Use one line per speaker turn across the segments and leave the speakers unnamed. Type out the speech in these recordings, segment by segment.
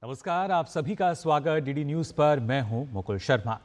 नमस्कार, आप सभी का स्वागत डीडी न्यूज पर। मैं हूं मुकुल शर्मा।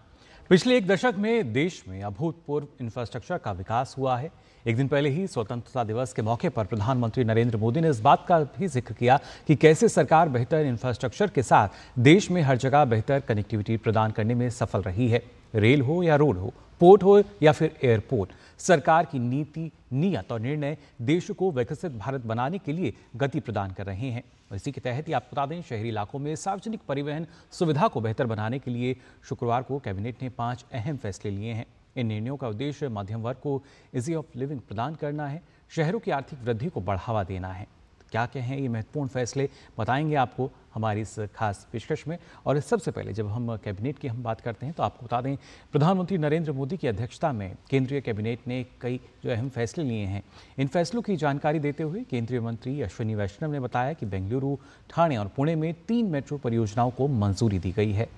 पिछले एक दशक में देश में अभूतपूर्व इंफ्रास्ट्रक्चर का विकास हुआ है। एक दिन पहले ही स्वतंत्रता दिवस के मौके पर प्रधानमंत्री नरेंद्र मोदी ने इस बात का भी जिक्र किया कि कैसे सरकार बेहतर इंफ्रास्ट्रक्चर के साथ देश में हर जगह बेहतर कनेक्टिविटी प्रदान करने में सफल रही है। रेल हो या रोड हो, पोर्ट हो या फिर एयरपोर्ट, सरकार की नीति, नियत और निर्णय देश को विकसित भारत बनाने के लिए गति प्रदान कर रहे हैं। इसी के तहत ही आपको बता दें, शहरी इलाकों में सार्वजनिक परिवहन सुविधा को बेहतर बनाने के लिए शुक्रवार को कैबिनेट ने 5 अहम फैसले लिए हैं। इन निर्णयों का उद्देश्य मध्यम वर्ग को इजी ऑफ लिविंग प्रदान करना है, शहरों की आर्थिक वृद्धि को बढ़ावा देना है। क्या क्या हैं ये महत्वपूर्ण फैसले, बताएंगे आपको हमारी इस खास पेशकश में। और सबसे पहले जब हम कैबिनेट की बात करते हैं तो आपको बता दें, प्रधानमंत्री नरेंद्र मोदी की अध्यक्षता में केंद्रीय कैबिनेट ने कई जो अहम फैसले लिए हैं। इन फैसलों की जानकारी देते हुए केंद्रीय मंत्री अश्विनी वैष्णव ने बताया कि बेंगलुरु, ठाणे और पुणे में 3 मेट्रो परियोजनाओं को मंजूरी दी गई है।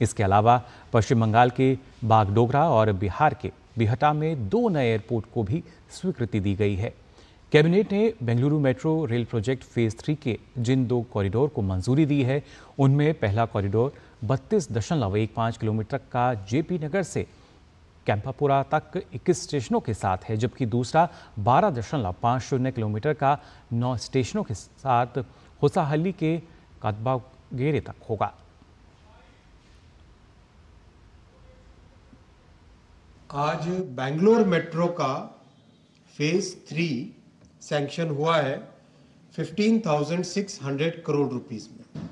इसके अलावा पश्चिम बंगाल के बागडोगरा और बिहार के बिहटा में 2 नए एयरपोर्ट को भी स्वीकृति दी गई है। कैबिनेट ने Bengaluru metro rail project phase 3 के जिन 2 कॉरिडोर को मंजूरी दी है, उनमें पहला कॉरिडोर 32.15 किलोमीटर का जेपी नगर से कैंपापुरा तक 21 स्टेशनों के साथ है, जबकि दूसरा 12.50 किलोमीटर का 9 स्टेशनों के साथ होसाहल्ली के कातबागेरे तक होगा।
आज बेंगलोर मेट्रो का फेज 3 सैंक्शन हुआ है 15,600 करोड़ रुपीस में।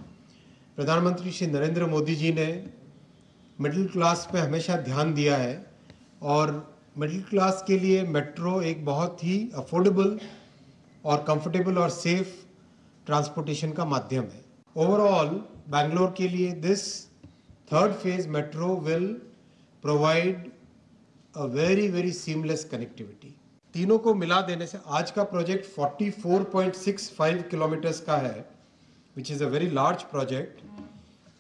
प्रधानमंत्री श्री नरेंद्र मोदी जी ने मिडिल क्लास पे हमेशा ध्यान दिया है और मिडिल क्लास के लिए मेट्रो एक बहुत ही अफोर्डेबल और कंफर्टेबल और सेफ ट्रांसपोर्टेशन का माध्यम है। ओवरऑल बेंगलोर के लिए this 3rd phase metro will provide a very seamless connectivity. तीनों को मिला देने से आज का प्रोजेक्ट 44.65 किलोमीटर्स का है, which is a very large project,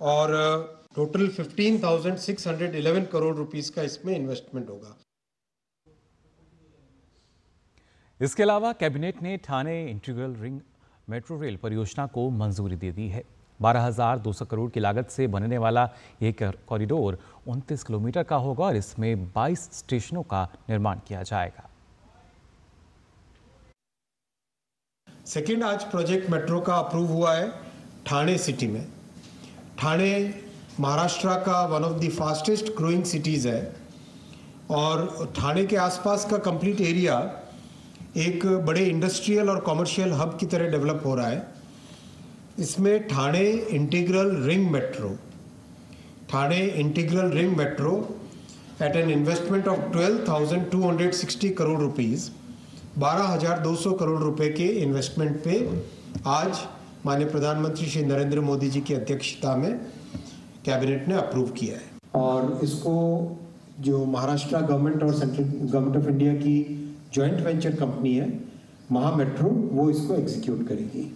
और टोटल 15,611 करोड़ रुपीस का इसमें इन्वेस्टमेंट होगा।
इसके अलावा कैबिनेट ने Thane integral ring metro rail परियोजना को मंजूरी दे दी है। 12,200 करोड़ की लागत से बनने वाला एक कॉरिडोर 29 किलोमीटर का होगा और इसमें 22 स्टेशनों का निर्माण किया जाएगा।
सेकेंड, आज प्रोजेक्ट मेट्रो का अप्रूव हुआ है ठाणे सिटी में। ठाणे महाराष्ट्र का one of the fastest growing cities है और ठाणे के आसपास का कंप्लीट एरिया एक बड़े इंडस्ट्रियल और कॉमर्शियल हब की तरह डेवलप हो रहा है। इसमें Thane integral ring metro at an investment of 12,260 crore rupees, 12,200 crore रुपए के इन्वेस्टमेंट पे आज माननीय प्रधानमंत्री श्री नरेंद्र मोदी जी की अध्यक्षता में कैबिनेट ने अप्रूव किया है। और इसको जो महाराष्ट्र गवर्नमेंट और सेंट्रल गवर्नमेंट ऑफ इंडिया की जॉइंट वेंचर कंपनी है महा मेट्रो, वो इसको एग्जीक्यूट करेगी।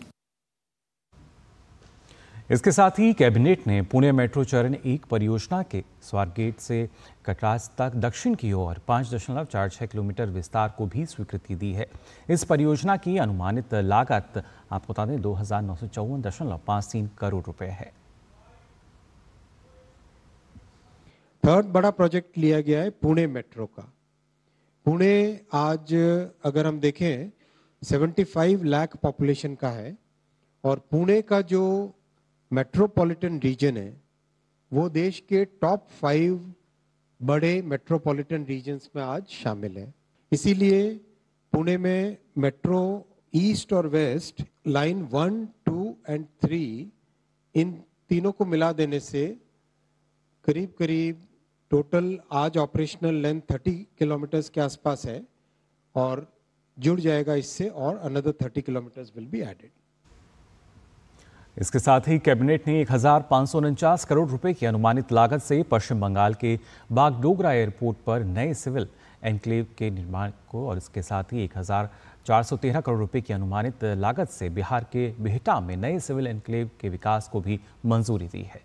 इसके साथ ही कैबिनेट ने पुणे मेट्रो चरण 1 परियोजना के स्वारगेट से कटराज तक दक्षिण की ओर 5.46 किलोमीटर विस्तार को भी स्वीकृति दी है। इस परियोजना की अनुमानित लागत आपको बता दें 2,954.53 करोड़ रुपए है।
3rd बड़ा प्रोजेक्ट लिया गया है पुणे मेट्रो का। पुणे आज अगर हम देखें 75 लाख पॉपुलेशन का है और पुणे का जो मेट्रोपॉलिटन रीजन है वो देश के टॉप 5 बड़े मेट्रोपॉलिटन रीजन्स में आज शामिल है। इसीलिए पुणे में मेट्रो ईस्ट और वेस्ट लाइन 1, 2 एंड 3 इन तीनों को मिला देने से करीब टोटल आज ऑपरेशनल लेंथ 30 किलोमीटर्स के आसपास है और जुड़ जाएगा इससे और another 30 kilometres will be added.
इसके साथ ही कैबिनेट ने 1,549 करोड़ रुपए की अनुमानित लागत से पश्चिम बंगाल के बागडोगरा एयरपोर्ट पर नए सिविल एनक्लेव के निर्माण को और इसके साथ ही 1,413 करोड़ रुपए की अनुमानित लागत से बिहार के बिहटा में नए सिविल एनक्लेव के विकास को भी मंजूरी दी है।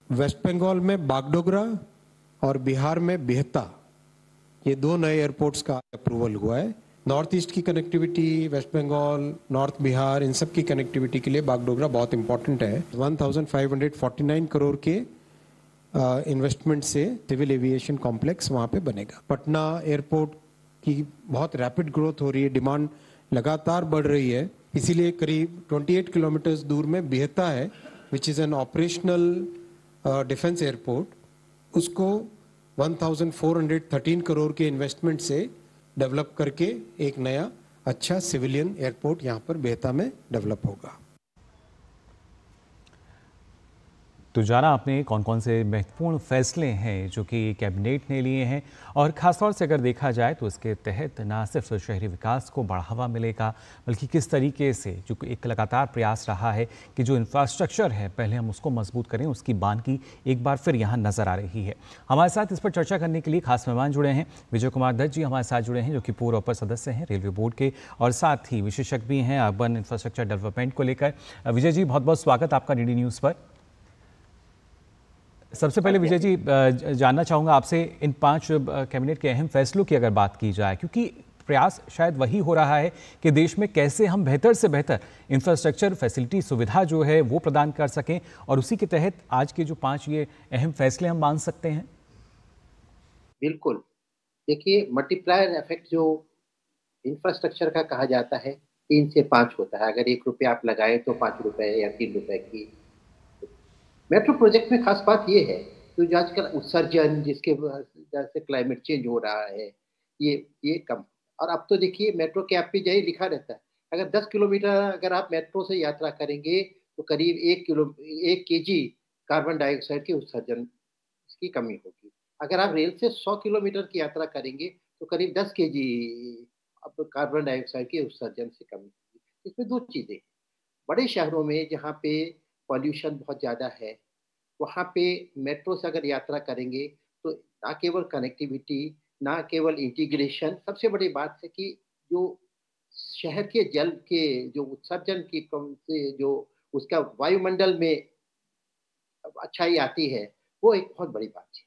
वेस्ट बंगाल में बागडोगरा और बिहार में बिहटा, ये 2 नए एयरपोर्ट्स का अप्रूवल हुआ है नॉर्थ ईस्ट की connectivity, west Bengal, north Bihar, इन सब की कनेक्टिविटी के लिए बागडोगरा बहुत इंपॉर्टेंट है। 1549 करोड़ के इन्वेस्टमेंट से सिविल एविएशन कॉम्प्लेक्स वहाँ पे बनेगा। पटना एयरपोर्ट की बहुत रैपिड ग्रोथ हो रही है, डिमांड लगातार बढ़ रही है, इसीलिए करीब 28 किलोमीटर दूर में बिहता है, which is an operational defence airport, उसको 1413 करोड़ के इन्वेस्टमेंट से डेवलप करके एक नया अच्छा सिविलियन एयरपोर्ट यहाँ पर बिहता में डेवलप होगा।
तो जाना आपने कौन कौन से महत्वपूर्ण फैसले हैं जो कि कैबिनेट ने लिए हैं, और ख़ासतौर से अगर देखा जाए तो इसके तहत ना सिर्फ शहरी विकास को बढ़ावा मिलेगा, बल्कि किस तरीके से जो एक लगातार प्रयास रहा है कि जो इंफ्रास्ट्रक्चर है पहले हम उसको मजबूत करें, उसकी बानगी एक बार फिर यहाँ नज़र आ रही है। हमारे साथ इस पर चर्चा करने के लिए खास मेहमान जुड़े हैं। विजय कुमार दत्त जी हमारे साथ जुड़े हैं, जो कि पूर्व अपर सदस्य हैं रेलवे बोर्ड के, और साथ ही विशेषज्ञ भी हैं अर्बन इंफ्रास्ट्रक्चर डेवलपमेंट को लेकर। विजय जी, बहुत बहुत स्वागत आपका डीडी न्यूज़ पर। सबसे पहले विजय जी, जानना चाहूँगा आपसे इन 5 कैबिनेट के अहम फैसलों की अगर बात की जाए, क्योंकि प्रयास शायद वही हो रहा है कि देश में कैसे हम बेहतर से बेहतर इंफ्रास्ट्रक्चर फैसिलिटी सुविधा जो है वो प्रदान कर सकें, और उसी के तहत आज के जो 5 ये अहम फैसले हम मान सकते हैं।
बिल्कुल, देखिए मल्टीप्लायर इफेक्ट जो इंफ्रास्ट्रक्चर का कहा जाता है 3 से 5 होता है। अगर 1 रुपया आप लगाए तो 5 रुपए या 3 रुपए की। मेट्रो प्रोजेक्ट में खास बात ये है, तो जो आजकल उत्सर्जन जिसके वजह से क्लाइमेट चेंज हो रहा है, ये कम। और अब तो देखिए मेट्रो के ऐप पे जाइए, लिखा रहता है, अगर 10 किलोमीटर अगर आप मेट्रो से यात्रा करेंगे तो करीब 1 केजी कार्बन डाइऑक्साइड के उत्सर्जन की कमी होगी। अगर आप रेल से 100 किलोमीटर की यात्रा करेंगे तो करीब 10 केजी अब कार्बन डाइऑक्साइड के उत्सर्जन से कमी होगी। इसमें 2 चीज़ें, बड़े शहरों में जहाँ पे पॉल्यूशन बहुत ज़्यादा है, वहाँ पे मेट्रो से अगर यात्रा करेंगे तो ना केवल कनेक्टिविटी, ना केवल इंटीग्रेशन, सबसे बड़ी बात है कि जो शहर के जल के जो उत्सर्जन की कम से जो उसका वायुमंडल में अच्छाई आती है, वो एक बहुत बड़ी बात है।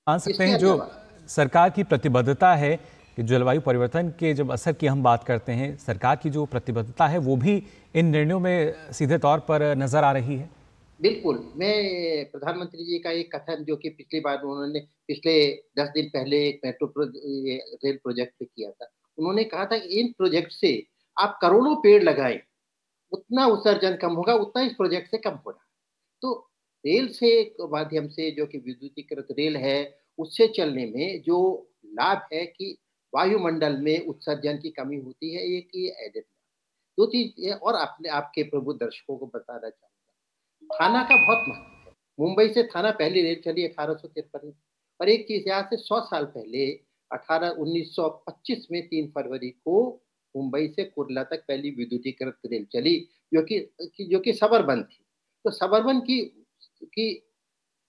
मान सकते
इसके
हैं जो
अलावा
सरकार की प्रतिबद्धता है कि जलवायु परिवर्तन के जब असर की हम बात करते हैं, सरकार की जो प्रतिबद्धता है वो भी इन निर्णयों में सीधे तौर पर नजर आ रही है।
बिल्कुल, मैं प्रधानमंत्री जी का एक कथन जो कि पिछली बार उन्होंने पिछले 10 दिन पहले एक ये रेल प्रोजेक्ट पे किया था। उन्होंने कहा था कि इन प्रोजेक्ट से आप करोड़ों पेड़ लगाएँ, उतना उत्सर्जन कम होगा, उतना इस प्रोजेक्ट से कम हो रहा है। तो रेल से माध्यम से जो कि विद्युतीकृत रेल है, उससे चलने में जो लाभ है कि वायुमंडल में उत्सर्जन की कमी होती है, एक ये एडेड लाभ। 2 चीज़ ये और आपने आपके प्रबुद्ध दर्शकों को बताना चाहूँगा, थाना का बहुत महत्व है। मुंबई से थाना पहली रेल चली 1853 में, और एक चीज़ आज से 100 साल पहले 1925 में 3 फरवरी को मुंबई से कुर्ला तक पहली विद्युतीकृत रेल चली, जो कि सबअर्बन थी। तो सबअर्बन की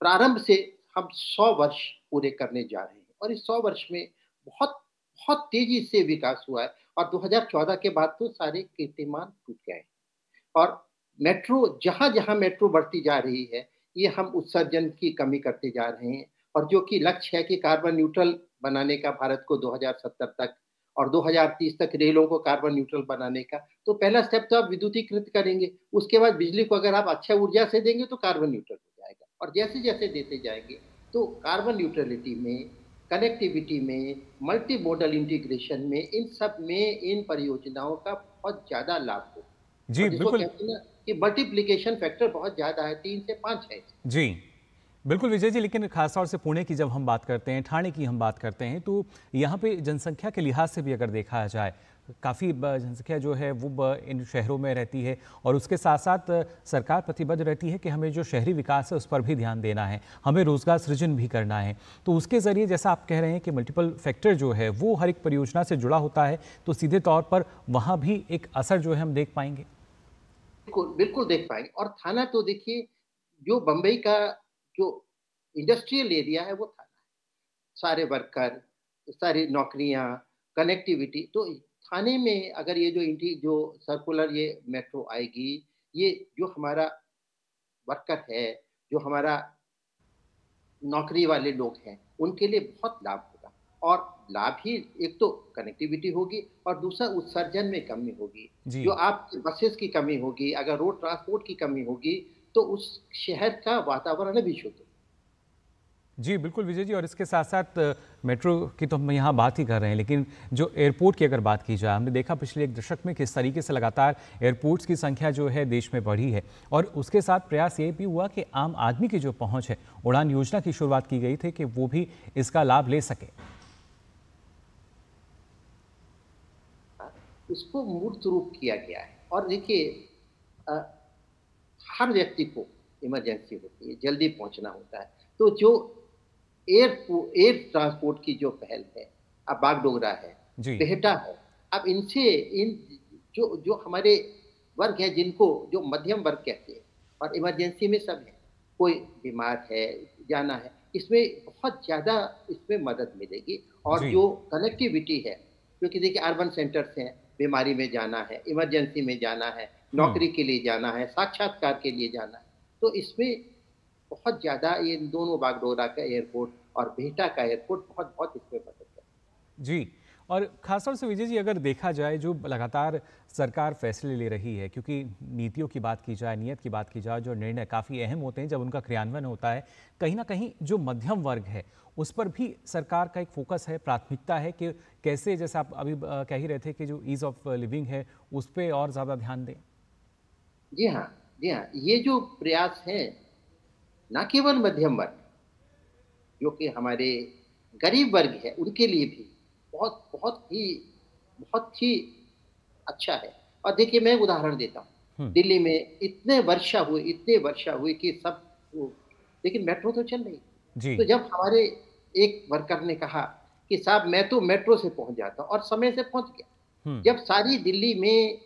प्रारंभ से हम 100 वर्ष पूरे करने जा रहे हैं, और इस 100 वर्ष में बहुत बहुत तेजी से विकास हुआ है, और 2014 के बाद तो सारे कीर्तिमान टूट गए हैं। और मेट्रो जहाँ-जहाँ मेट्रो बढ़ती जा रही है, ये हम उत्सर्जन की कमी करते जा रहे हैं, और जो कि लक्ष्य है कि कार्बन न्यूट्रल बनाने का भारत को 2070 तक, और 2030 तक रेलों को कार्बन न्यूट्रल बनाने का। तो पहला स्टेप तो आप विद्युतीकृत करेंगे, उसके बाद बिजली को अगर आप अक्षय ऊर्जा से देंगे तो कार्बन न्यूट्रल हो जाएगा, और जैसे-जैसे देते जाएँगे तो कार्बन न्यूट्रलिटी में, कनेक्टिविटी में, मल्टी मोडल इंटीग्रेशन में, इन सब में इन परियोजनाओं का बहुत ज़्यादा लाभ होगा।
जी
और जिसको
बिल्कुल।
कहते हैं ना कि मल्टीप्लिकेशन फैक्टर बहुत ज़्यादा है, 3 से 5 है।
जी बिल्कुल विजय जी, लेकिन खासतौर से पुणे की जब हम बात करते हैं, ठाणे की हम बात करते हैं, तो यहाँ पे जनसंख्या के लिहाज से भी अगर देखा जाए, काफ़ी जनसंख्या जो है वो इन शहरों में रहती है, और उसके साथ साथ सरकार प्रतिबद्ध रहती है कि हमें जो शहरी विकास है उस पर भी ध्यान देना है, हमें रोजगार सृजन भी करना है। तो उसके ज़रिए जैसा आप कह रहे हैं कि मल्टीपल फैक्टर जो है वो हर एक परियोजना से जुड़ा होता है, तो सीधे तौर पर वहाँ भी एक असर जो है हम देख पाएंगे।
बिल्कुल, बिल्कुल देख पाएँगे। और थाना तो देखिए, जो बम्बई का जो इंडस्ट्रियल एरिया है वो थाना है। सारे वर्कर, सारी नौकरियाँ, कनेक्टिविटी, तो थाने में अगर ये जो सर्कुलर ये मेट्रो आएगी, ये जो हमारा वर्कर है, जो हमारा नौकरी वाले लोग हैं, उनके लिए बहुत लाभ होगा। और लाभ ही, एक तो कनेक्टिविटी होगी और दूसरा उत्सर्जन में कमी होगी।
जी।
जो आप बसेस की कमी होगी, अगर रोड ट्रांसपोर्ट की कमी होगी तो उस शहर का वातावरण भी शुद्ध होगा।
जी बिल्कुल विजय जी, और इसके साथ साथ मेट्रो की तो हम यहाँ बात ही कर रहे हैं, लेकिन जो एयरपोर्ट की अगर बात की जाए, हमने देखा पिछले एक दशक में किस तरीके से लगातार एयरपोर्ट्स की संख्या जो है देश में बढ़ी है, और उसके साथ प्रयास ये भी हुआ कि आम आदमी की जो पहुँच है, उड़ान योजना की शुरुआत की गई थी कि वो भी इसका लाभ ले सके।
उसको मूर्त रूप किया गया है। और देखिए, हर व्यक्ति को इमरजेंसी होती है, जल्दी पहुंचना होता है, तो जो एयर ट्रांसपोर्ट की जो पहल है, अब बागडोगरा है,
जी।
बेहटा है, अब इनसे इन जो जो हमारे वर्ग है, जिनको जो मध्यम वर्ग कहते हैं और इमरजेंसी में सब है, कोई बीमार है, जाना है, इसमें बहुत ज़्यादा इसमें मदद मिलेगी। और
जी।
जो कनेक्टिविटी है, क्योंकि देखिए अर्बन सेंटर्स हैं, बीमारी में जाना है, इमरजेंसी में जाना है, नौकरी के लिए जाना है, साक्षात्कार के लिए जाना है, तो इसमें बहुत ज़्यादा ये दोनों, बागडोगरा का एयरपोर्ट और बिहटा का एयरपोर्ट बहुत बहुत इसमें मदद करेगा।
जी, और खासतौर से विजय जी अगर देखा जाए, जो लगातार सरकार फैसले ले रही है, क्योंकि नीतियों की बात की जाए, नियत की बात की जाए, जो निर्णय काफ़ी अहम होते हैं जब उनका क्रियान्वयन होता है, कहीं ना कहीं जो मध्यम वर्ग है उस पर भी सरकार का एक फोकस है, प्राथमिकता है कि कैसे, जैसे आप अभी कह ही रहे थे कि जो ईज़ ऑफ लिविंग है उस पर और ज़्यादा ध्यान दें।
जी हाँ, जी हाँ, ये जो प्रयास हैं, न केवल मध्यम वर्ग, जो कि हमारे गरीब वर्ग है, उनके लिए भी बहुत बहुत ही अच्छा है। और देखिए, मैं उदाहरण देता हूँ, दिल्ली में इतने वर्षा हुई कि सब, लेकिन मेट्रो तो चल रही।
जी।
तो जब हमारे एक वर्कर ने कहा कि साहब मैं तो मेट्रो से पहुंच जाता हूँ, और समय से पहुंच गया।
हम्म।
जब सारी दिल्ली में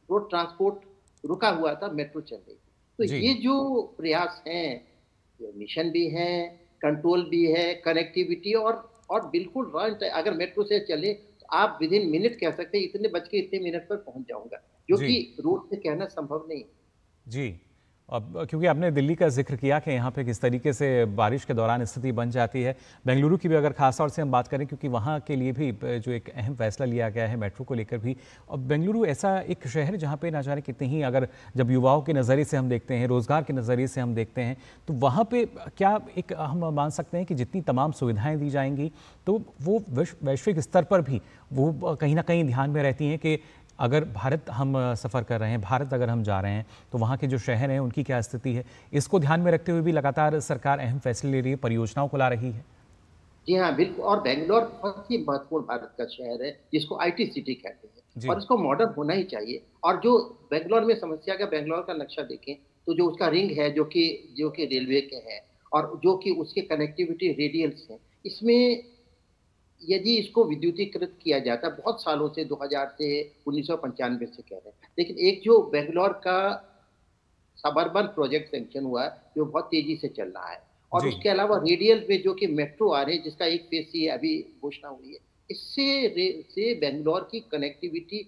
रोड ट्रांसपोर्ट रुका हुआ था, मेट्रो चल रही थी। तो
जी।
ये जो प्रयास हैं, ये मिशन भी है, कंट्रोल भी है, कनेक्टिविटी, और बिल्कुल अगर मेट्रो से चले तो आप विद इन मिनट कह सकते हैं, इतने बज के इतने मिनट पर पहुंच जाऊंगा, जो
जी।
कि रोड से कहना संभव नहीं है।
जी, अब क्योंकि आपने दिल्ली का जिक्र किया कि यहाँ पे किस तरीके से बारिश के दौरान स्थिति बन जाती है, बेंगलुरु की भी अगर खास तौर से हम बात करें, क्योंकि वहाँ के लिए भी जो एक अहम फैसला लिया गया है मेट्रो को लेकर भी। और बेंगलुरु ऐसा एक शहर जहाँ पे ना जाने कितनी ही, अगर जब युवाओं के नज़रिए से हम देखते हैं, रोज़गार के नज़रिए से हम देखते हैं, तो वहाँ पे क्या एक हम मान सकते हैं कि जितनी तमाम सुविधाएँ दी जाएंगी तो वो वैश्विक स्तर पर भी वो कहीं ना कहीं ध्यान में रहती हैं कि अगर भारत हम सफ़र कर रहे हैं, भारत अगर हम जा रहे हैं, तो वहाँ के जो शहर हैं उनकी क्या स्थिति है, इसको ध्यान में रखते हुए भी लगातार सरकार अहम फैसले ले रही है, परियोजनाओं को ला रही है।
जी हाँ, बिल्कुल। और बेंगलोर बहुत ही महत्वपूर्ण भारत का शहर है, जिसको आईटी सिटी कहते हैं, और इसको मॉडर्न होना ही चाहिए। और जो बेंगलोर में समस्या का, बेंगलोर का नक्शा देखें तो जो उसका रिंग है, जो कि रेलवे के है, और जो कि उसके कनेक्टिविटी रेडियल्स हैं, इसमें यदि इसको विद्युतीकृत किया जाता, बहुत सालों से 2000 से 1995 से कह रहे हैं, लेकिन एक जो बेंगलोर का सबर्बन प्रोजेक्ट सेंक्शन हुआ है, जो बहुत तेजी से चल रहा है। और
जी।
उसके अलावा रेडियल में जो कि मेट्रो आ रही है, जिसका एक फेज सी अभी घोषणा हुई है, इससे बेंगलोर की कनेक्टिविटी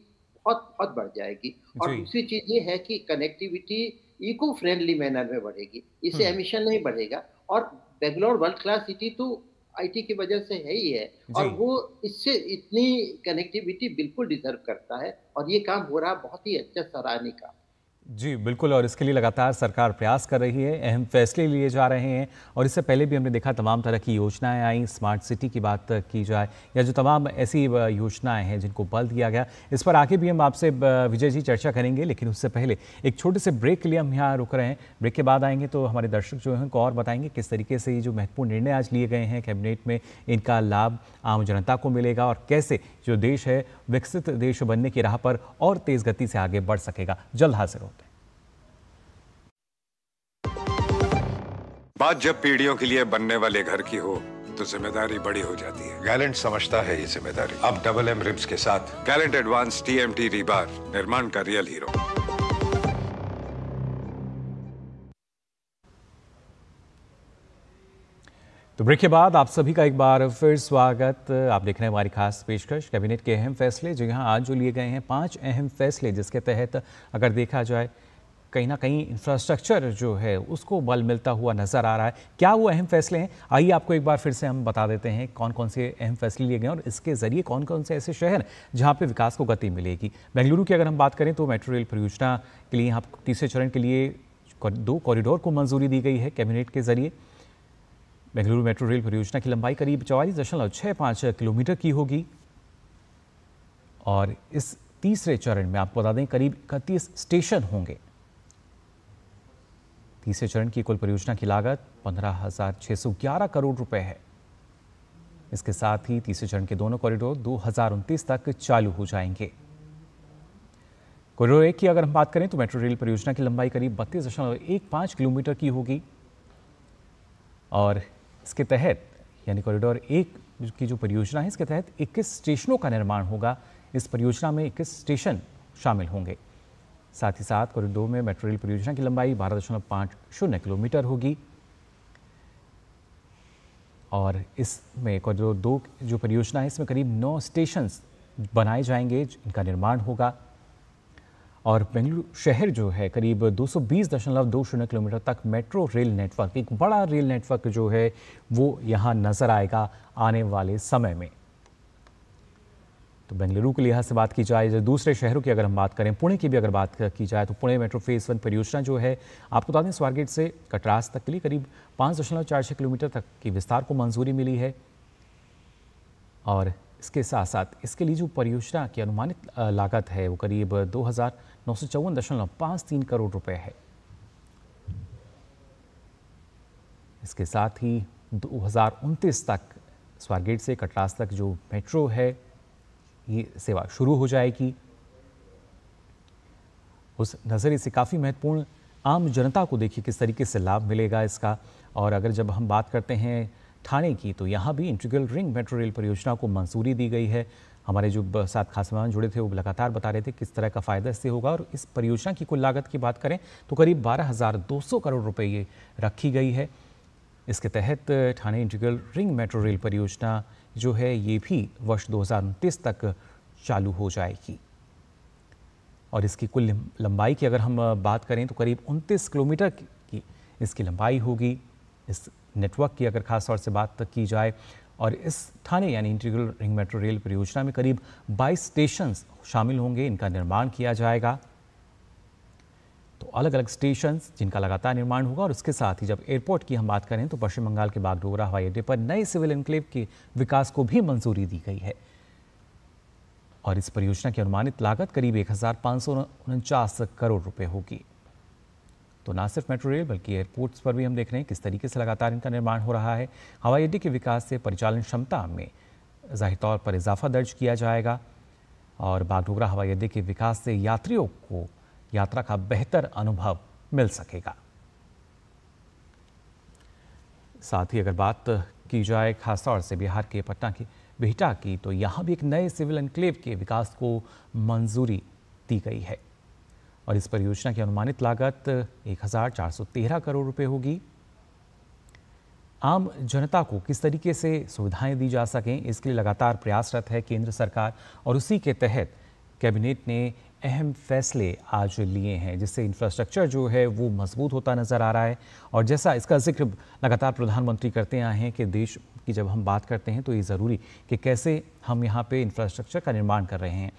बहुत बहुत बढ़ जाएगी। और
जी।
दूसरी चीज ये है कि कनेक्टिविटी इको फ्रेंडली मैनर में बढ़ेगी, इससे एमिशन नहीं बढ़ेगा। और बेंगलोर वर्ल्ड क्लास सिटी तो आईटी की वजह से है ही है, और
जी।
वो इससे इतनी कनेक्टिविटी बिल्कुल डिजर्व करता है, और ये काम हो रहा बहुत ही अच्छा, सराहनीय काम।
जी बिल्कुल, और इसके लिए लगातार सरकार प्रयास कर रही है, अहम फैसले लिए जा रहे हैं। और इससे पहले भी हमने देखा तमाम तरह की योजनाएं आई, स्मार्ट सिटी की बात की जाए या जो तमाम ऐसी योजनाएं हैं जिनको बल दिया गया, इस पर आगे भी हम आपसे विजय जी चर्चा करेंगे। लेकिन उससे पहले एक छोटे से ब्रेक के लिए हम यहाँ रुक रहे हैं। ब्रेक के बाद आएंगे तो हमारे दर्शक जो हैं उनको और बताएंगे किस तरीके से ये जो महत्वपूर्ण निर्णय आज लिए गए हैं कैबिनेट में, इनका लाभ आम जनता को मिलेगा और कैसे जो देश है विकसित देश बनने की राह पर और तेज गति से आगे बढ़ सकेगा। जल्द हाजिर होते हैं।
बात जब पीढ़ियों के लिए बनने वाले घर की हो तो जिम्मेदारी बड़ी हो जाती है। गैलेंट समझता है ये जिम्मेदारी। अब डबल एम रिब्स के साथ गैलेंट एडवांस टीएमटी रीबार, निर्माण का रियल हीरो।
तो ब्रेक के बाद आप सभी का एक बार फिर स्वागत। आप देख रहे हैं हमारी खास पेशकश कैबिनेट के अहम फैसले, जो यहाँ आज जो लिए गए हैं 5 अहम फैसले, जिसके तहत अगर देखा जाए कहीं ना कहीं इंफ्रास्ट्रक्चर जो है उसको बल मिलता हुआ नजर आ रहा है। क्या वो अहम फैसले हैं, आइए आपको एक बार फिर से हम बता देते हैं कौन कौन से अहम फैसले लिए गए और इसके जरिए कौन कौन से ऐसे शहर जहां पे विकास को गति मिलेगी। बेंगलुरु की अगर हम बात करें तो मेट्रो रेल परियोजना के लिए यहाँ तीसरे चरण के लिए 2 कॉरिडोर को मंजूरी दी गई है कैबिनेट के जरिए। बेंगलुरु मेट्रो रेल परियोजना की लंबाई करीब 44.65 किलोमीटर की होगी और इस तीसरे चरण में आपको बता दें करीब 31 स्टेशन होंगे। तीसरे चरण की कुल परियोजना की लागत 15,611 करोड़ रुपए है। इसके साथ ही तीसरे चरण के दोनों कॉरिडोर 2029 तक चालू हो जाएंगे। कॉरिडोर 1 की अगर हम बात करें तो मेट्रो रेल परियोजना की लंबाई करीब 32.15 किलोमीटर की होगी और इसके तहत यानी कॉरिडोर 1 की जो परियोजना है इसके तहत 21 स्टेशनों का निर्माण होगा। इस परियोजना में 21 स्टेशन शामिल होंगे। साथ ही साथ कॉरिडोर में मेट्रो रेल परियोजना की लंबाई 12.50 किलोमीटर होगी और इसमें कॉरिडोर 2 जो परियोजना है इसमें करीब 9 स्टेशन बनाए जाएंगे जिनका निर्माण होगा और बेंगलुरु शहर जो है करीब 220.20 किलोमीटर तक मेट्रो रेल नेटवर्क, एक बड़ा रेल नेटवर्क जो है वो यहाँ नजर आएगा आने वाले समय में। तो बेंगलुरु के लिहाज से बात की जाए, जो दूसरे शहरों की अगर हम बात करें, पुणे की भी अगर बात की जाए तो पुणे मेट्रो फेज 1 परियोजना जो है आपको बता दें स्वारगेट से कटरास तक के लिए करीब 5.46 किलोमीटर तक की विस्तार को मंजूरी मिली है और इसके साथ साथ इसके लिए जो परियोजना की अनुमानित लागत है वो करीब 2,954.53 करोड़ रुपए है। इसके साथ ही 2029 तक स्वारगेट से कटरास तक जो मेट्रो है ये सेवा शुरू हो जाएगी। उस नज़रिए से काफ़ी महत्वपूर्ण आम जनता को देखिए किस तरीके से लाभ मिलेगा इसका। और अगर जब हम बात करते हैं ठाणे की तो यहाँ भी इंटीग्रल रिंग मेट्रो रेल परियोजना को मंजूरी दी गई है। हमारे जो साथ खास मेहमान जुड़े थे वो लगातार बता रहे थे किस तरह का फ़ायदा इससे होगा और इस परियोजना की कुल लागत की बात करें तो करीब 12,200 करोड़ रुपए ये रखी गई है। इसके तहत Thane integral ring metro rail परियोजना जो है ये भी वर्ष 2029 तक चालू हो जाएगी और इसकी कुल लंबाई की अगर हम बात करें तो करीब 29 किलोमीटर की इसकी लंबाई होगी। इस नेटवर्क की अगर खास तौर से बात की जाए और इस ठाणे यानी इंटीग्रल रिंग मेट्रो रेल परियोजना में करीब 22 स्टेशन शामिल होंगे, इनका निर्माण किया जाएगा। तो अलग अलग स्टेशन जिनका लगातार निर्माण होगा और उसके साथ ही जब एयरपोर्ट की हम बात करें तो पश्चिम बंगाल के बागडोगरा हवाई अड्डे पर नए सिविल एनक्लेव के विकास को भी मंजूरी दी गई है और इस परियोजना की अनुमानित लागत करीब 1,549 करोड़ रुपए होगी। तो ना सिर्फ मेट्रो रेल बल्कि एयरपोर्ट्स पर भी हम देख रहे हैं किस तरीके से लगातार इनका निर्माण हो रहा है। हवाई अड्डे के विकास से परिचालन क्षमता में जाहिर तौर पर इजाफा दर्ज किया जाएगा और बागडोगरा हवाई अड्डे के विकास से यात्रियों को यात्रा का बेहतर अनुभव मिल सकेगा। साथ ही अगर बात की जाए खासतौर से बिहार के पटना की बिहटा की तो यहाँ भी एक नए सिविल एनक्लेव के विकास को मंजूरी दी गई है और इस परियोजना की अनुमानित लागत 1,413 करोड़ रुपए होगी। आम जनता को किस तरीके से सुविधाएं दी जा सकें इसके लिए लगातार प्रयासरत है केंद्र सरकार और उसी के तहत कैबिनेट ने अहम फैसले आज लिए हैं जिससे इंफ्रास्ट्रक्चर जो है वो मजबूत होता नज़र आ रहा है। और जैसा इसका जिक्र लगातार प्रधानमंत्री करते आए हैं कि देश की जब हम बात करते हैं तो ये ज़रूरी कि कैसे हम यहाँ पे इंफ्रास्ट्रक्चर का निर्माण कर रहे हैं।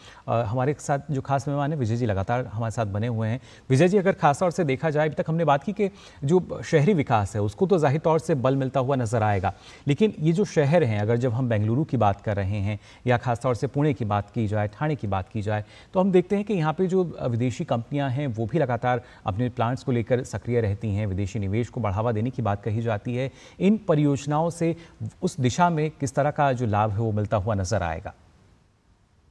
हमारे साथ जो खास मेहमान हैं विजय जी लगातार हमारे साथ बने हुए हैं। विजय जी, अगर खास तौर से देखा जाए अभी तक हमने बात की कि जो शहरी विकास है उसको तो जाहिर तौर से बल मिलता हुआ नज़र आएगा, लेकिन ये जो शहर हैं अगर जब हम बेंगलुरु की बात कर रहे हैं या खासतौर से पुणे की बात की जाए, ठाणे की बात की जाए, तो हम देखते हैं कि यहाँ पे जो विदेशी कंपनियां हैं वो भी लगातार अपने प्लांट्स को लेकर सक्रिय रहती हैं, विदेशी निवेश को बढ़ावा देने की बात कही जाती है। इन परियोजनाओं से उस दिशा में किस तरह का जो लाभ है वो मिलता हुआ नजर आएगा?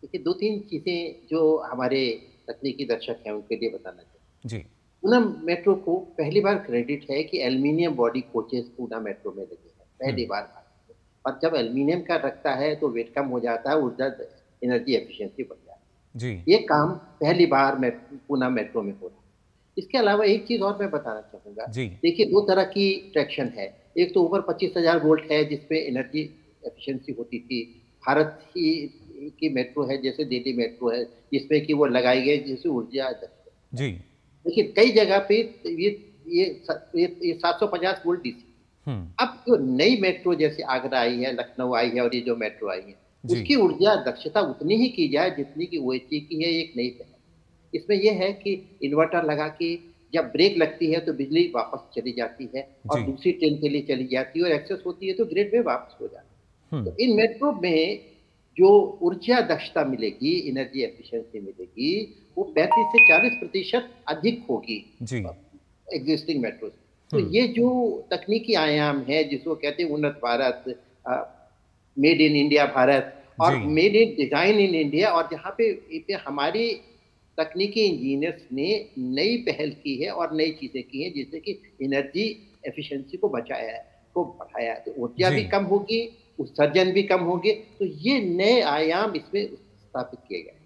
देखिए, 2-3 चीजें जो हमारे तकनीकी दर्शक हैं उनके लिए बताना चाहिए
जी।
पूना मेट्रो को पहली बार क्रेडिट है कि aluminium body coaches Poona metro में लगे हैं, पहली बार भारत में। और जब एल्युमिनियम का रखता है तो वेट कम हो जाता है, ऊर्जा एनर्जी एफिशिएंसी बढ़ जाती है
जी।
ये काम पहली बार पूना मेट्रो में हो रहा है। इसके अलावा एक चीज और मैं बताना चाहूंगा।
जी।
देखिए, 2 तरह की ट्रैक्शन है। एक तो ऊपर 25,000 वोल्ट है जिसपे एनर्जी एफिशिएंसी होती थी। भारत की मेट्रो है जैसे दिल्ली मेट्रो है जिसमें कि वो लगाई गई जिससे ऊर्जा
जी।
देखिए कई जगह पे ये 750 वोल्ट डीसी। अब जो नई मेट्रो जैसे आगरा आई है, लखनऊ आई है और ये जो मेट्रो आई है, उसकी ऊर्जा दक्षता उतनी ही की जाए जितनी की ओएचई की है। एक नई पहल इसमें यह है कि इन्वर्टर लगा के जब ब्रेक लगती है तो बिजली वापस चली जाती है और दूसरी ट्रेन के लिए चली जाती है और एक्सेस होती है तो ग्रिड में वापस हो जाती है। तो इन मेट्रो में जो ऊर्जा दक्षता मिलेगी, एनर्जी एफिशिएंसी मिलेगी, वो 35 से 40% अधिक होगी एग्जिस्टिंग मेट्रो से। तो ये जो तकनीकी आयाम है जिसको कहते हैं Unnat Bharat, made in India Bharat और made in design in India, और जहाँ पे हमारे तकनीकी इंजीनियर्स ने नई पहल की है और नई चीजें की हैं जिससे कि एनर्जी एफिशिएंसी को बचाया है, को बढ़ाया है। तो ऊर्जा भी कम होगी, उत्सर्जन भी कम होंगे। तो ये नए आयाम इसमें स्थापित किए गए।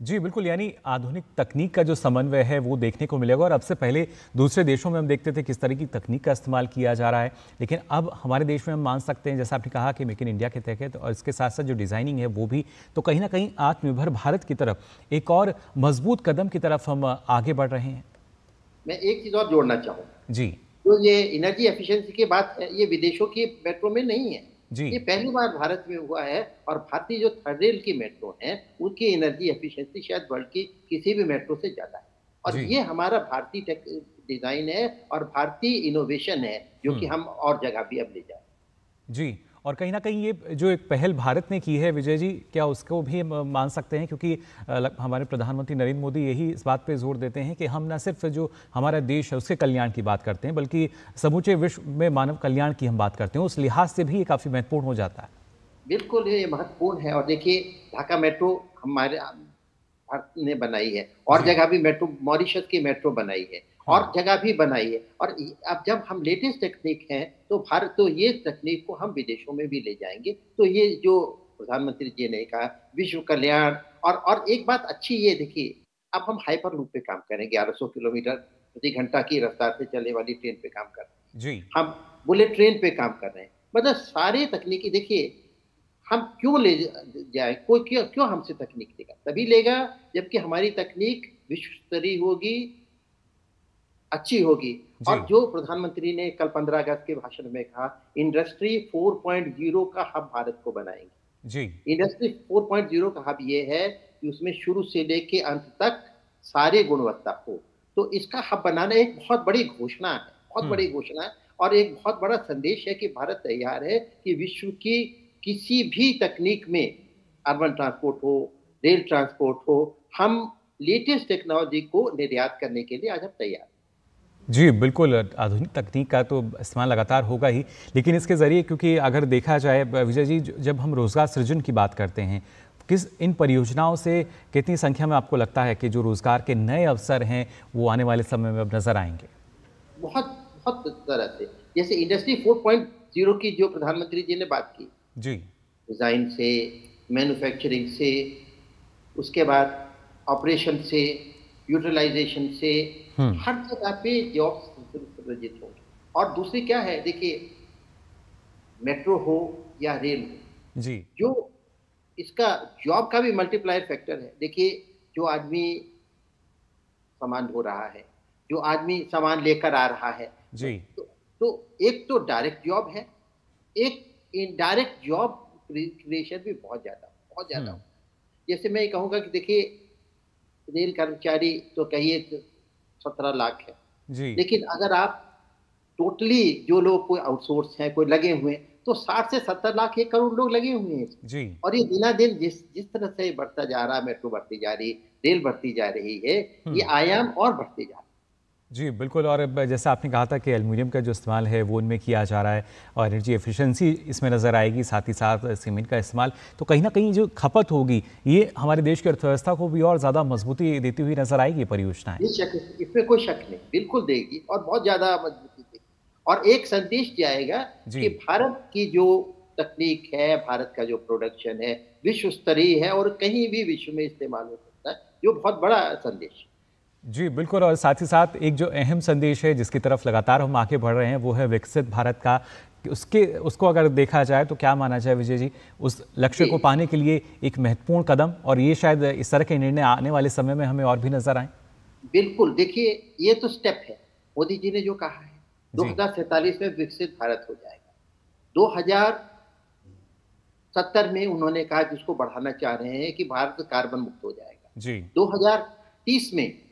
जी बिल्कुल, यानी आधुनिक तकनीक का जो समन्वय है वो देखने को मिलेगा। और अब से पहले दूसरे देशों में हम देखते थे किस तरह की तकनीक का इस्तेमाल किया जा रहा है, लेकिन अब हमारे देश में हम मान सकते हैं, जैसा आपने कहा कि मेक इन इंडिया के तहत, और इसके साथ साथ जो डिज़ाइनिंग है वो भी, तो कहीं ना कहीं आत्मनिर्भर भारत की तरफ एक और मजबूत कदम की तरफ हम आगे बढ़ रहे हैं।
मैं एक चीज़ और जोड़ना चाहूँगा
जी,
तो ये एनर्जी एफिशिएंसी की बात है, ये विदेशों की मेट्रो में नहीं है
जी,
ये पहली बार भारत में हुआ है। और भारतीय जो थर्ड रेल की मेट्रो है उनकी एनर्जी एफिशिएंसी शायद वर्ल्ड की किसी भी मेट्रो से ज्यादा है। और ये हमारा भारतीय डिजाइन है और भारतीय इनोवेशन है जो कि हम और जगह भी अब ले जाए।
जी, और कहीं ना कहीं ये जो एक पहल भारत ने की है विजय जी, क्या उसको भी मान सकते हैं, क्योंकि हमारे प्रधानमंत्री नरेंद्र मोदी यही इस बात पे जोर देते हैं कि हम न सिर्फ जो हमारा देश है उसके कल्याण की बात करते हैं, बल्कि समूचे विश्व में मानव कल्याण की हम बात करते हैं। उस लिहाज से भी ये काफ़ी महत्वपूर्ण हो जाता है।
बिल्कुल ये महत्वपूर्ण है। और देखिए ढाका मेट्रो हमारे भारत ने बनाई है और जगह भी मेट्रो, मॉरिशस की मेट्रो बनाई है और जगह भी बनाई है। और अब जब हम लेटेस्ट टेक्निक हैं तो भारत, तो ये तकनीक को हम विदेशों में भी ले जाएंगे। तो ये जो प्रधानमंत्री जी ने कहा विश्व कल्याण, और एक बात अच्छी ये देखिए, अब हम हाइपर लूप पे काम करें, 1100 किलोमीटर प्रति घंटा की रफ्तार से चलने वाली ट्रेन पे काम कर रहे हैं, हम बुलेट ट्रेन पे काम कर रहे हैं। मतलब सारे तकनीकी, देखिए हम क्यों ले जाए, कोई क्यों हमसे तकनीक लेगा, तभी लेगा जबकि हमारी तकनीक विश्व स्तरीय होगी, अच्छी होगी। और जो प्रधानमंत्री ने कल 15 अगस्त के भाषण में कहा, इंडस्ट्री 4.0 का हब भारत को बनाएंगे। जी, इंडस्ट्री 4.0 का हब ये है कि उसमें शुरू से लेके अंत तक सारे गुणवत्ता हो। तो इसका हब बनाना एक बहुत बड़ी घोषणा है, बहुत बड़ी घोषणा है और एक बहुत बड़ा संदेश है कि भारत तैयार है कि विश्व की किसी भी तकनीक में, अर्बन ट्रांसपोर्ट हो, रेल ट्रांसपोर्ट हो, हम लेटेस्ट टेक्नोलॉजी को निर्यात करने के लिए आज हम तैयार।
जी बिल्कुल, आधुनिक तकनीक का तो इस्तेमाल लगातार होगा ही, लेकिन इसके ज़रिए, क्योंकि अगर देखा जाए विजय जी, जब हम रोज़गार सृजन की बात करते हैं, किस इन परियोजनाओं से कितनी संख्या में आपको लगता है कि जो रोज़गार के नए अवसर हैं वो आने वाले समय में अब नज़र आएंगे?
बहुत बहुत तरह से, जैसे इंडस्ट्री 4.0 की जो प्रधानमंत्री जी ने बात की, जी, डिज़ाइन से, मैन्युफैक्चरिंग से, उसके बाद ऑपरेशन से, यूटिलाइजेशन से, हर जगह पे जॉब्स सृजित होंगे। और दूसरी क्या है, देखिए मेट्रो हो या रेल हो, जी, जो इसका जॉब का भी मल्टीप्लायर फैक्टर है। देखिए जो आदमी सामान ढो रहा है, जो आदमी सामान लेकर आ रहा है, जी, तो एक तो डायरेक्ट जॉब है, एक इनडायरेक्ट जॉब क्रिएशन भी बहुत ज्यादा। जैसे मैं कहूँगा कि देखिए रेल कर्मचारी तो कहिए 17 लाख है, जी, लेकिन अगर आप टोटली जो लोग कोई आउटसोर्स हैं, कोई लगे हुए हैं, तो 60 से 70 लाख 1 करोड़ लोग लगे हुए हैं, जी। और ये दिना दिन जिस तरह से बढ़ता जा रहा है, मेट्रो बढ़ती जा रही, रेल बढ़ती जा रही है, ये आयाम और बढ़ते जा रहे हैं।
जी बिल्कुल, और जैसा आपने कहा था कि एल्युमिनियम का जो इस्तेमाल है वो इनमें किया जा रहा है और एनर्जी एफिशिएंसी इसमें नज़र आएगी, साथ ही साथ सीमेंट का इस्तेमाल, तो कहीं ना कहीं जो खपत होगी ये हमारे देश की अर्थव्यवस्था को भी और ज़्यादा मजबूती देती हुई नजर आएगी परियोजनाएं।
इसमें कोई शक नहीं, बिल्कुल देगी और बहुत ज़्यादा मजबूती देगी। और एक संदेश जाएगा कि भारत की जो तकनीक है, भारत का जो प्रोडक्शन है विश्व स्तरीय है और कहीं भी विश्व में इस्तेमाल हो सकता है, जो बहुत बड़ा संदेश है।
जी बिल्कुल, और साथ ही साथ एक जो अहम संदेश है जिसकी तरफ लगातार हम आगे बढ़ रहे हैं वो है विकसित भारत का। उसको अगर देखा जाए तो क्या माना जाए विजय जी, उस लक्ष्य को पाने के लिए एक महत्वपूर्ण कदम, और ये शायद इस तरह के निर्णय आने वाले समय में हमें और भी नजर आए।
बिल्कुल, देखिए ये तो स्टेप है। मोदी जी ने जो कहा है,
जी।
2047 में विकसित भारत हो जाएगा। 2070 में उन्होंने कहा, जिसको बढ़ाना चाह रहे हैं, कि भारत कार्बन मुक्त हो जाएगा।
जी।
2030 में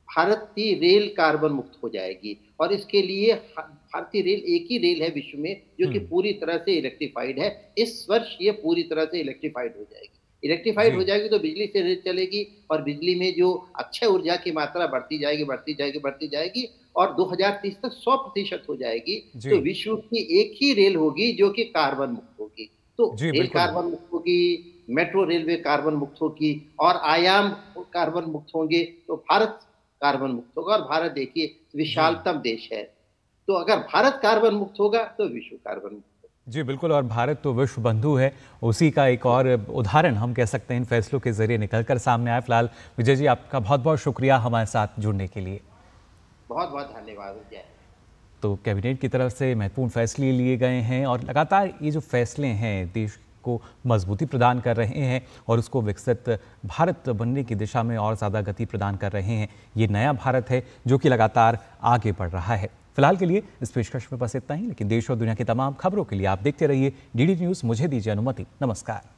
भारत की रेल कार्बन मुक्त हो जाएगी, और इसके लिए भारतीय रेल एक ही रेल है विश्व में जो कि पूरी तरह से इलेक्ट्रिफाइड है। इस वर्ष ये पूरी तरह से इलेक्ट्रिफाइड हो जाएगी। इलेक्ट्रिफाइड हो
जी।
जाएगी तो बिजली से रेल चलेगी, और बिजली में जो अक्षय ऊर्जा की मात्रा बढ़ती जाएगी, बढ़ती जाएगी, बढ़ती जाएगी, और 2030 तक 100% हो जाएगी।
जी।
तो विश्व की एक ही रेल होगी जो कि कार्बन मुक्त होगी। तो
जी,
रेल
बिल्कुल।
कार्बन मुक्त होगी, मेट्रो रेलवे कार्बन मुक्त होगी, और आयाम कार्बन मुक्त होंगे, तो भारत कार्बन मुक्त होगा। और भारत देखिए विशालतम देश है, तो अगर भारत कार्बन मुक्त होगा तो विश्व कार्बन मुक्त होगा।
जी, बिल्कुल। और भारत तो विश्व बंधु है, उसी का एक और उदाहरण हम कह सकते हैं इन फैसलों के जरिए निकलकर सामने आया। फिलहाल विजय जी, आपका बहुत बहुत शुक्रिया हमारे साथ जुड़ने के लिए।
बहुत बहुत धन्यवाद। जय हिंद।
तो कैबिनेट की तरफ से महत्वपूर्ण फैसले लिए गए हैं, और लगातार ये जो फैसले हैं देश को मजबूती प्रदान कर रहे हैं और उसको विकसित भारत बनने की दिशा में और ज़्यादा गति प्रदान कर रहे हैं। ये नया भारत है जो कि लगातार आगे बढ़ रहा है। फिलहाल के लिए इस पेशकश में बस इतना ही, लेकिन देश और दुनिया की तमाम खबरों के लिए आप देखते रहिए डीडी न्यूज़। मुझे दीजिए अनुमति। नमस्कार।